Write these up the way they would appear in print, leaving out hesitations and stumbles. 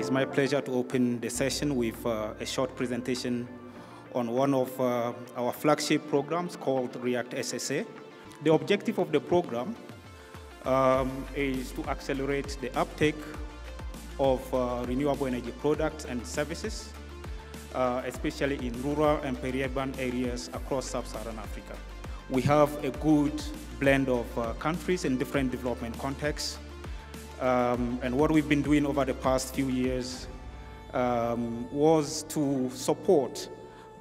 is my pleasure to open the session with a short presentation on one of our flagship programs called React SSA. The objective of the program is to accelerate the uptake of renewable energy products and services, especially in rural and peri-urban areas across sub-Saharan Africa. We have a good blend of countries in different development contexts. And what we've been doing over the past few years was to support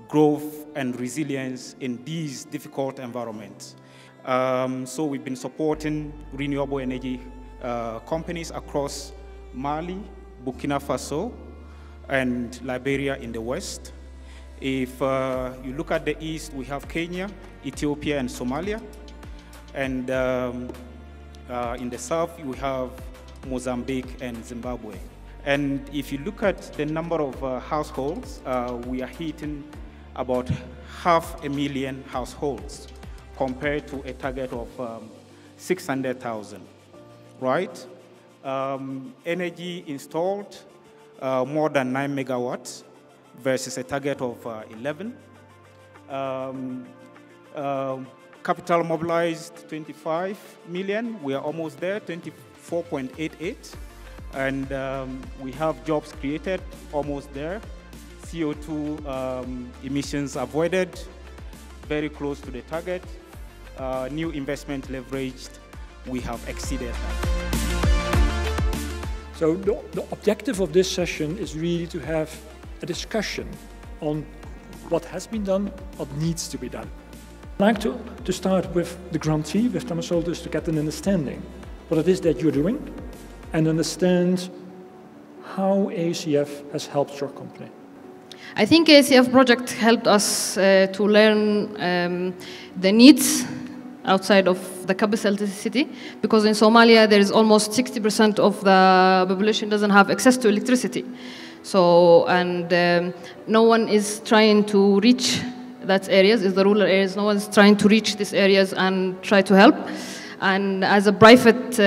growth and resilience in these difficult environments. So we've been supporting renewable energy companies across Mali, Burkina Faso, and Liberia in the west. If you look at the east, we have Kenya, Ethiopia, and Somalia. And in the south, we have Mozambique and Zimbabwe. And if you look at the number of households, we are hitting about 500,000 households compared to a target of 600,000, right? Energy installed, more than 9 megawatts versus a target of 11. Capital mobilized 25 million, we are almost there, 24.88. And we have jobs created, almost there. CO2 emissions avoided, very close to the target. New investment leveraged, we have exceeded that. So the objective of this session is really to have a discussion on what has been done, what needs to be done. I'd like to start with the grantee, with Thomas Soltis, to get an understanding what it is that you're doing and understand how ACF has helped your company. I think ACF project helped us to learn the needs outside of the capital city, because in Somalia there is almost 60% of the population doesn't have access to electricity. So, and no one is trying to reach that areas, is the rural areas, no one's trying to reach these areas and try to help. And as a private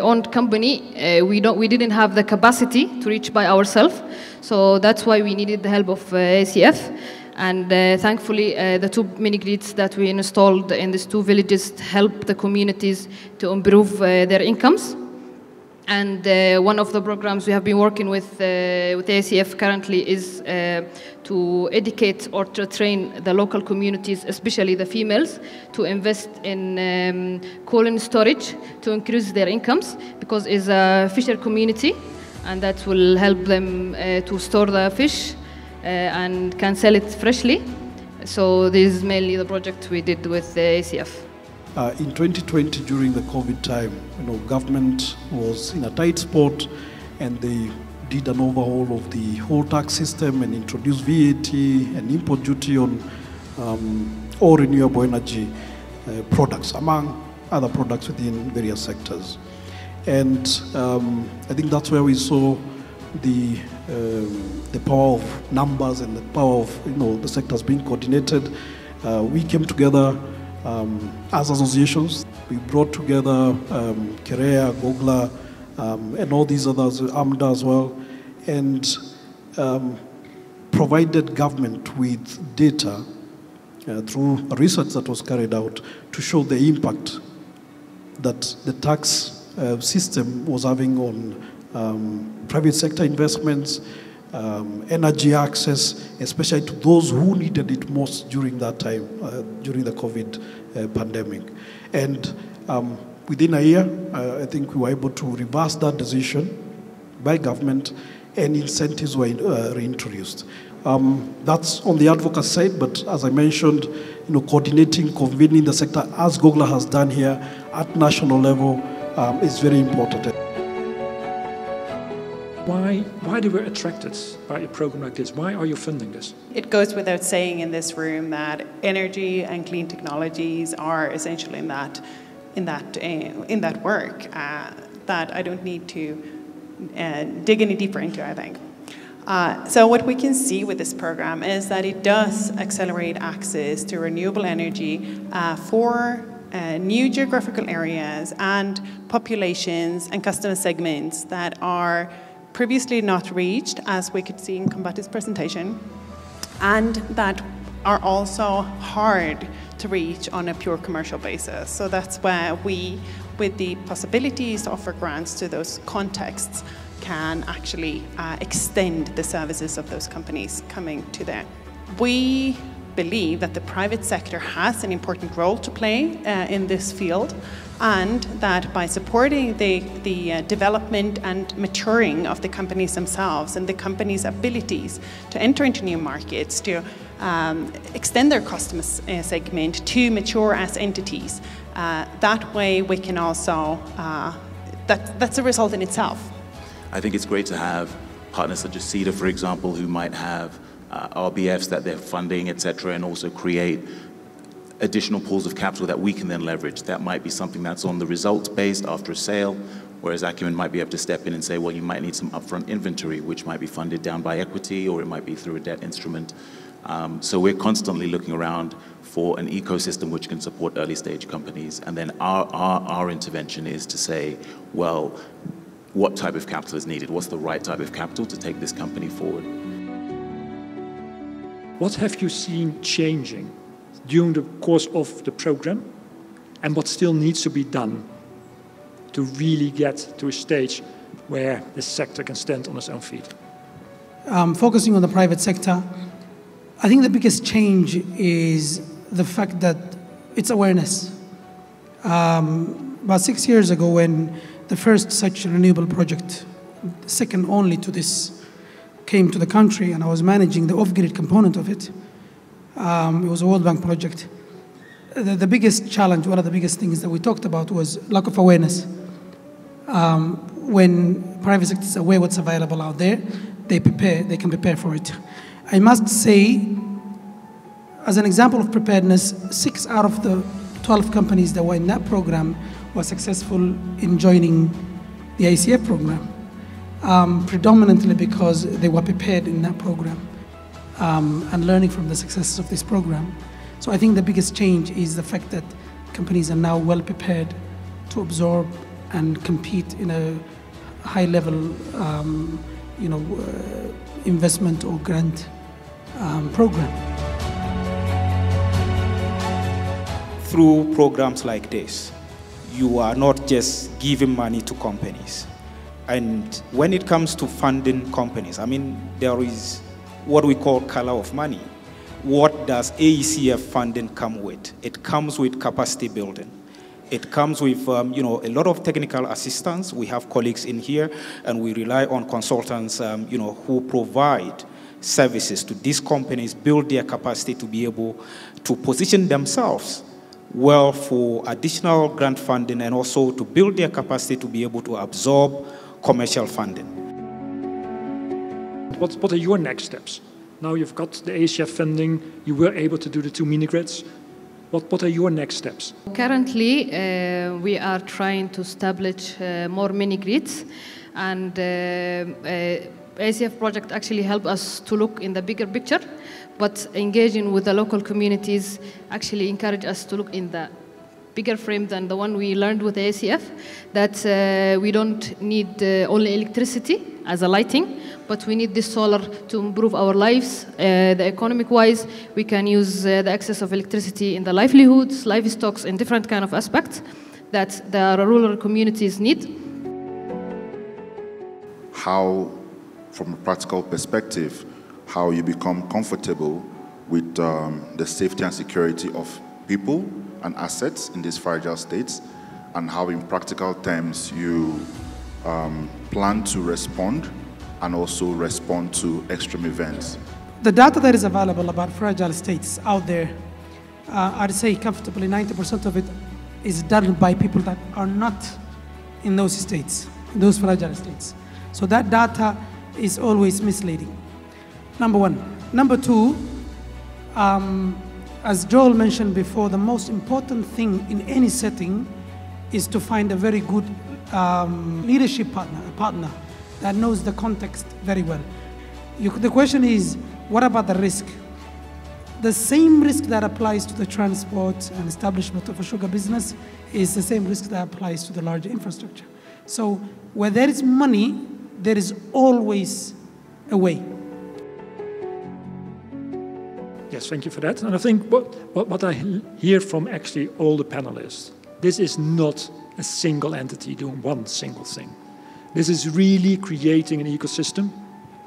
owned company, we didn't have the capacity to reach by ourselves. So that's why we needed the help of ACF. And thankfully, the two mini-grids that we installed in these two villages help the communities to improve their incomes. And one of the programs we have been working with ACF currently is to educate or to train the local communities, especially the females, to invest in coal storage to increase their incomes, because it's a fisher community, and that will help them to store the fish and can sell it freshly. So this is mainly the project we did with the ACF. In 2020, during the COVID time, government was in a tight spot, and they did an overhaul of the whole tax system and introduced VAT and import duty on all renewable energy products, among other products within various sectors. And I think that's where we saw the power of numbers and the power of the sectors being coordinated. We came together as associations. We brought together Kerea, Gogla, and all these others, AMDA as well, and provided government with data through research that was carried out to show the impact that the tax system was having on private sector investments, energy access, especially to those who needed it most during that time, during the COVID pandemic. And within a year, I think we were able to reverse that decision by government, and incentives were reintroduced. That's on the advocacy side, but as I mentioned, coordinating, convening the sector, as Gogla has done here at national level, is very important. Why they were attracted by a program like this? Why are you funding this? It goes without saying in this room that energy and clean technologies are essential in that work. That I don't need to dig any deeper into, I think. So what we can see with this program is that it does accelerate access to renewable energy for new geographical areas and populations and customer segments that are previously not reached, as we could see in Combati's presentation, and that are also hard to reach on a pure commercial basis. So that's where we, with the possibilities to offer grants to those contexts, can actually extend the services of those companies coming to there. We believe that the private sector has an important role to play in this field, and that by supporting the development and maturing of the companies themselves and the companies' abilities to enter into new markets, to extend their customer segment, to mature as entities, that way we can also, that's a result in itself. I think it's great to have partners such as CEDA, for example, who might have RBFs that they're funding, etc., and also create additional pools of capital that we can then leverage. That might be something that's on the results based after a sale, whereas Acumen might be able to step in and say, well, you might need some upfront inventory, which might be funded down by equity, or it might be through a debt instrument. So we're constantly looking around for an ecosystem which can support early stage companies. And then our intervention is to say, well, what type of capital is needed? What's the right type of capital to take this company forward? What have you seen changing during the course of the program, and what still needs to be done to really get to a stage where the sector can stand on its own feet? Focusing on the private sector, I think the biggest change is the fact that it's awareness. About 6 years ago, when the first such renewable project, second only to this, came to the country, and I was managing the off-grid component of it. It was a World Bank project. The biggest challenge, one of the biggest things that we talked about, was lack of awareness. When private sector is aware what's available out there, they can prepare for it. I must say, as an example of preparedness, 6 out of the 12 companies that were in that program were successful in joining the ICF program, predominantly because they were prepared in that program and learning from the successes of this program. So I think the biggest change is the fact that companies are now well prepared to absorb and compete in a high level investment or grant program. Through programs like this, you are not just giving money to companies. And when it comes to funding companies, I mean, there is what we call color of money. What does AECF funding come with? It comes with capacity building. It comes with a lot of technical assistance. We have colleagues in here, and we rely on consultants who provide services to these companies, build their capacity to be able to position themselves well for additional grant funding, and also to build their capacity to be able to absorb commercial funding. What are your next steps? Now you've got the AECF funding, you were able to do the 2 mini-grids. What are your next steps? Currently, we are trying to establish more mini-grids, and AECF project actually helped us to look in the bigger picture, but engaging with the local communities actually encouraged us to look in the bigger frame than the one we learned with AECF, that we don't need only electricity as a lighting, but we need this solar to improve our lives. The economic-wise, we can use the excess of electricity in the livelihoods, livestock, and different kind of aspects that the rural communities need. How, from a practical perspective, how you become comfortable with the safety and security of people and assets in these fragile states, and how in practical terms you plan to respond and also respond to extreme events. The data that is available about fragile states out there, I'd say comfortably 90% of it is done by people that are not in those states, those fragile states. So that data is always misleading, number one. Number two, as Joel mentioned before, the most important thing in any setting is to find a very good leadership partner, a partner that knows the context very well. The question is, what about the risk? The same risk that applies to the transport and establishment of a sugar business is the same risk that applies to the larger infrastructure. So where there is money, there is always a way. Yes, thank you for that. And I think what I hear from actually all the panelists, this is not a single entity doing one single thing. This is really creating an ecosystem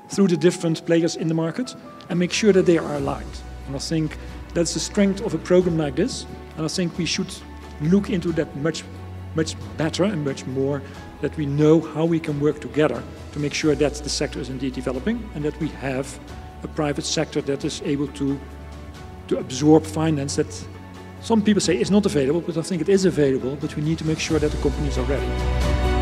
through the different players in the market and make sure that they are aligned. And I think that's the strength of a program like this. And I think we should look into that much better and much more, that we know how we can work together to make sure that the sector is indeed developing and that we have a private sector that is able to absorb finance that some people say is not available, but I think it is available, but we need to make sure that the companies are ready.